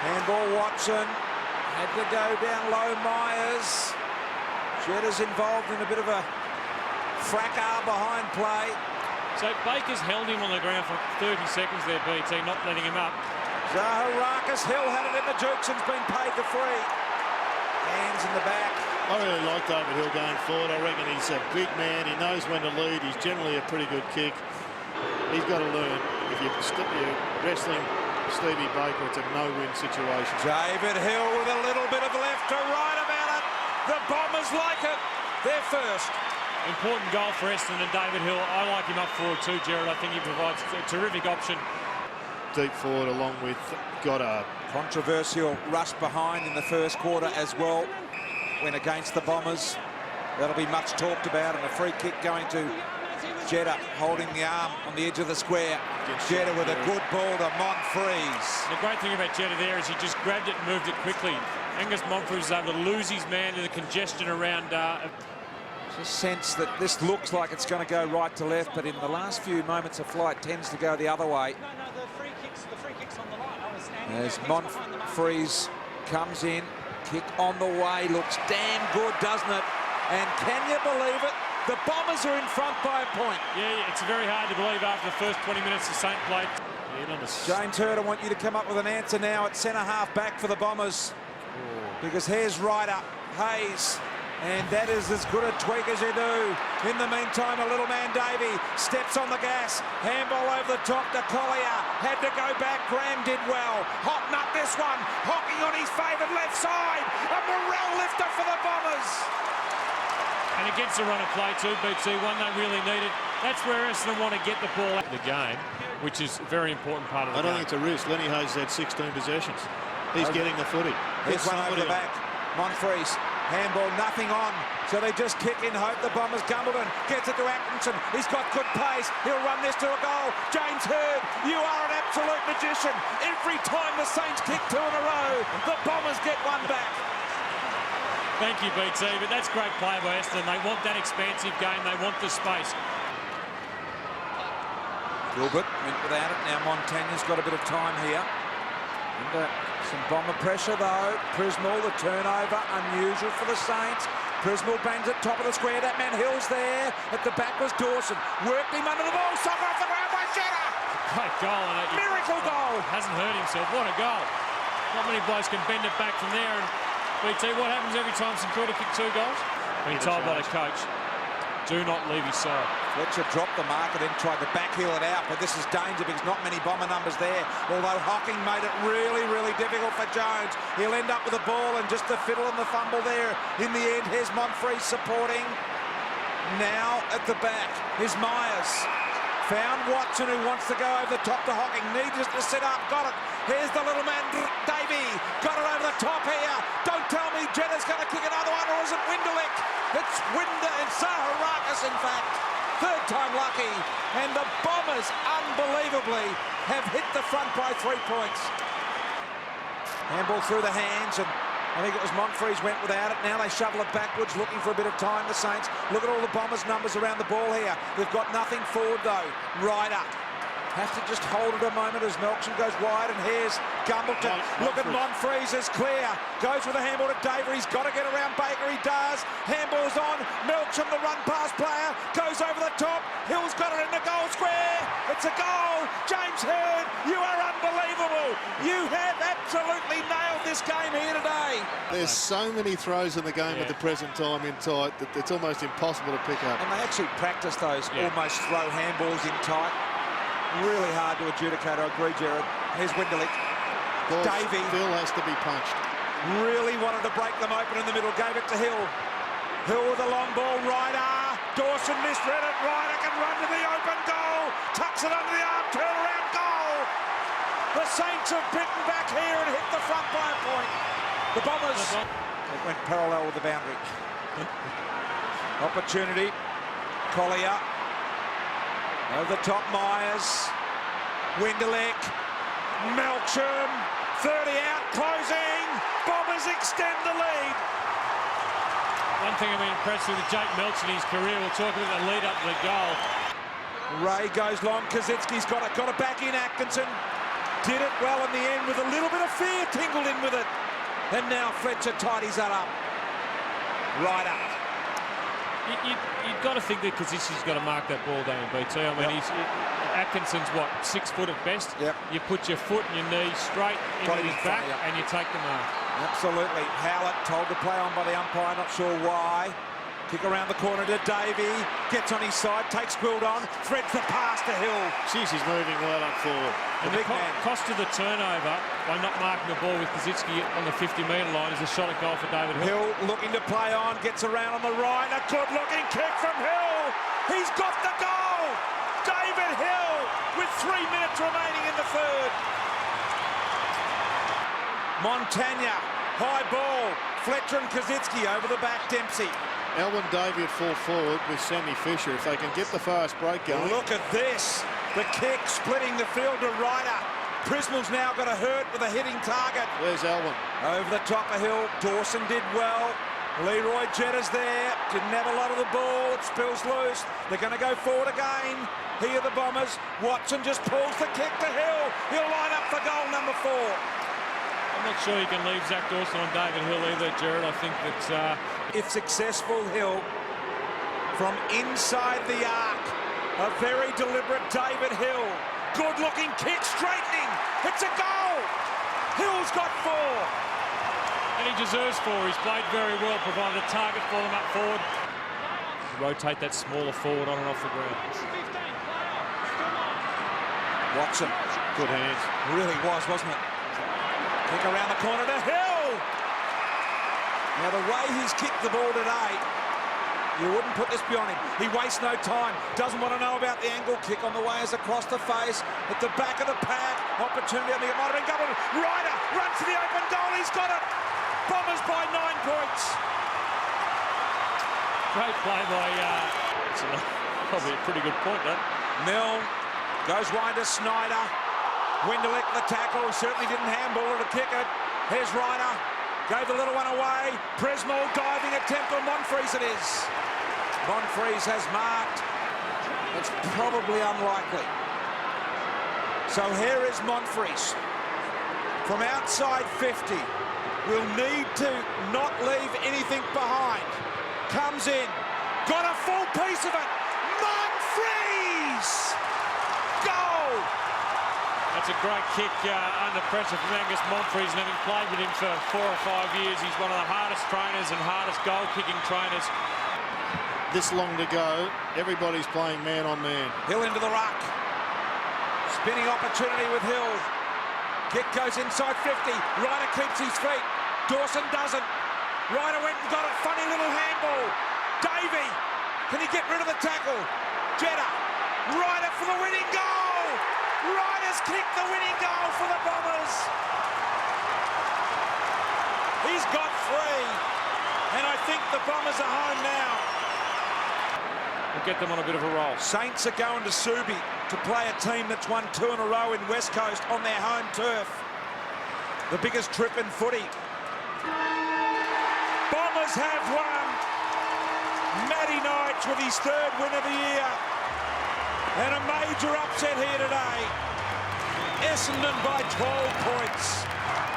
Handball Watson. Had to go down low, Myers. Jetta's involved in a bit of a fracas behind play. So Baker's held him on the ground for 30 seconds there, BT, not letting him up. Zaharakis, Hill had it in the jukes and's been paid the free. Hands in the back. I really like David Hill going forward. I reckon he's a big man. He knows when to lead. He's generally a pretty good kick. He's got to learn. If you're wrestling Stevie Baker, it's a no-win situation. David Hill with a little bit of left to right about it. The Bombers like it. They're first. Important goal for Essendon and David Hill. I like him up forward too, Gerard. I think he provides a terrific option. Deep forward along with Goddard. Controversial rush behind in the first quarter as well. When against the Bombers, that'll be much talked about, and a free kick going to Jetta, holding the arm on the edge of the square. Jetta with a good ball to Monfries. The great thing about Jetta there is he just grabbed it and moved it quickly. Angus Monfries was able to lose his man to the congestion around. Just sense that this looks like it's going to go right to left, but in the last few moments of flight tends to go the other way. The free kick's on the line. As Monfries comes in, kick on the way, looks damn good, doesn't it? And can you believe it? The Bombers are in front by a point. Yeah, it's very hard to believe after the first 20 minutes the Saint played. James Hurd, I want you to come up with an answer now at centre-half back for the Bombers. Because here's Ryder, Hayes, and that is as good a tweak as you do. In the meantime, a little man, Davey, steps on the gas. Handball over the top to Collier. Had to go back. Graham did well. Hotting up this one. Hocking on his favoured left side. A morale lifter for the Bombers. And it gets a run of play too, BT, one they really needed. That's where Essendon want to get the ball out of the game, which is a very important part of the game. I don't think it's a risk. Lenny Hayes had 16 possessions. He's getting the footy. Here's one over the back. Monfries, handball, nothing on. So they just kick in hope. The Bombers, Gumbleton gets it to Atkinson. He's got good pace. He'll run this to a goal. James Hurd, you are an absolute magician. Every time the Saints kick two in a row, the Bombers get one back. Thank you, BT, but that's great play by Essendon. They want that expansive game. They want the space. Gilbert went without it. Now Montagna's got a bit of time here. And some Bomber pressure, though. Prismal, the turnover, unusual for the Saints. Prismal bangs at top of the square. That man Hill's there. At the back was Dawson. Worked him under the ball. Soccer off the ground by Jetta. Great goal. And miracle goal. Hasn't hurt himself. What a goal. Not many blokes can bend it back from there. And BT, what happens every time St Kilda kick 2 goals? Been told by the coach, do not leave his side. Fletcher dropped the mark and then tried to backheel it out, but this is danger because not many Bomber numbers there, although Hocking made it really, really difficult for Jones. He'll end up with the ball and just the fiddle and the fumble there. In the end, here's Monfries supporting. Now at the back, here's Myers. Found Watson, who wants to go over the top to Hocking. Needs us to sit up. Got it. Here's the little man, Davey. Got it over the top here. Don't tell me Jetta's going to kick another one, or is it Winderlick? It's Winder and Zaharakis, in fact. Third time lucky. And the Bombers, unbelievably, have hit the front by 3 points. Handball through the hands, and I think it was Monfries went without it. Now they shovel it backwards, looking for a bit of time, the Saints. Look at all the Bombers' numbers around the ball here. They've got nothing forward, though. Ryder has to just hold it a moment as Melksham goes wide, and here's Gumbleton. Look at Monfries, is clear. Goes with a handball to Daver. He's got to get around Baker. He does. Handball's on. Melksham, the run-pass player, goes over the top. Hill's got it in the goal square. It's a goal. James Hurd, you are unbelievable. You have absolutely nailed this game here today. There's so many throws in the game at the present time in tight that it's almost impossible to pick up. And they actually practice those almost throw handballs in tight. Really hard to adjudicate, I agree, Gerard. Here's Winderlick. Davey. Phil has to be punched. Really wanted to break them open in the middle, gave it to Hill. Hill with a long ball, Ryder. Dawson misread it, Ryder can run to the open goal. Tucks it under the arm, turn around, goal. The Saints have bitten back here and hit the front by a point. The Bombers, it went parallel with the boundary. Opportunity, Collier. Over the top, Myers, Winderlick, Melksham, 30 out, closing, Bombers extend the lead. One thing I've been impressed with Jake Melksham in his career, we'll talk about the lead up to the goal. Ray goes long, Kazitsky's got it back in Atkinson. Did it well in the end with a little bit of fear tingled in with it. And now Fletcher tidies that up. Ryder. You've got to think that Kazishi's got to mark that ball down, BT. I mean, Atkinson's, what, 6 foot at best? Yep. You put your foot and your knee straight into his back and you take the mark. Absolutely. Howlett told to play on by the umpire, not sure why. Kick around the corner to Davey. Gets on his side, takes Quild on, threads the pass to Hill. Jeez, he's moving well up forward. The big man. Cost of the turnover by not marking the ball with Kazitsky on the 50-metre line is a shot at goal for David Hill. Hill looking to play on, gets around on the right. A good-looking kick from Hill. He's got the goal. David Hill with 3 minutes remaining in the third. Montagna, high ball. Fletcher and Kazitsky over the back. Dempsey. Elwyn Davey at full forward with Sammy Fisher. If they can get the fast break going. Look at this. The kick splitting the field to Ryder. Prismal's now got a hurt with a hitting target. Where's Elwyn? Over the top of Hill. Dawson did well. Leroy Jetta's there. Didn't have a lot of the ball. It spills loose. They're going to go forward again. Here the Bombers. Watson just pulls the kick to Hill. He'll line up for goal number 4. I'm not sure you can leave Zach Dawson on David Hill either, Jared. I think that... If successful, Hill from inside the arc. A very deliberate David Hill. Good-looking kick, straightening. It's a goal. Hill's got 4. And he deserves 4. He's played very well, provided a target for them up forward. Rotate that smaller forward on and off the ground. Watson. Good hands. Really was, wasn't it? Kick around the corner to Hill. Now, the way he's kicked the ball today, you wouldn't put this beyond him. He wastes no time. Doesn't want to know about the angle. Kick on the way is across the face. At the back of the pack. Opportunity. I think it might have been doubled. Ryder runs to the open goal. He's got it. Bombers by 9 points. Great play by... it's probably a pretty good point, though. Milne goes wide to Snyder. Winderlick the tackle. Certainly didn't handball it to kick it. Here's Ryder. Gave the little one away. Prismal diving attempt on Monfries it is. Monfries has marked. It's probably unlikely. So here is Monfries. From outside 50. Will need to not leave anything behind. Comes in. Got a full piece of it. Monfries! Goal! That's a great kick under pressure from Angus Monfries, and having played with him for 4 or 5 years, he's one of the hardest trainers and hardest goal-kicking trainers. This long to go, everybody's playing man on man. Hill into the ruck. Spinning opportunity with Hill. Kick goes inside 50. Ryder keeps his feet. Dawson doesn't. Ryder went and got a funny little handball. Davey, can he get rid of the tackle? Jetta, Ryder for the winning goal. Ryder's kicked the winning goal for the Bombers. He's got 3. And I think the Bombers are home now. We'll get them on a bit of a roll. Saints are going to Subi to play a team that's won 2 in a row in West Coast on their home turf. The biggest trip in footy. Bombers have won. Matty Knights with his 3rd win of the year. And a major upset here today. Essendon by 12 points.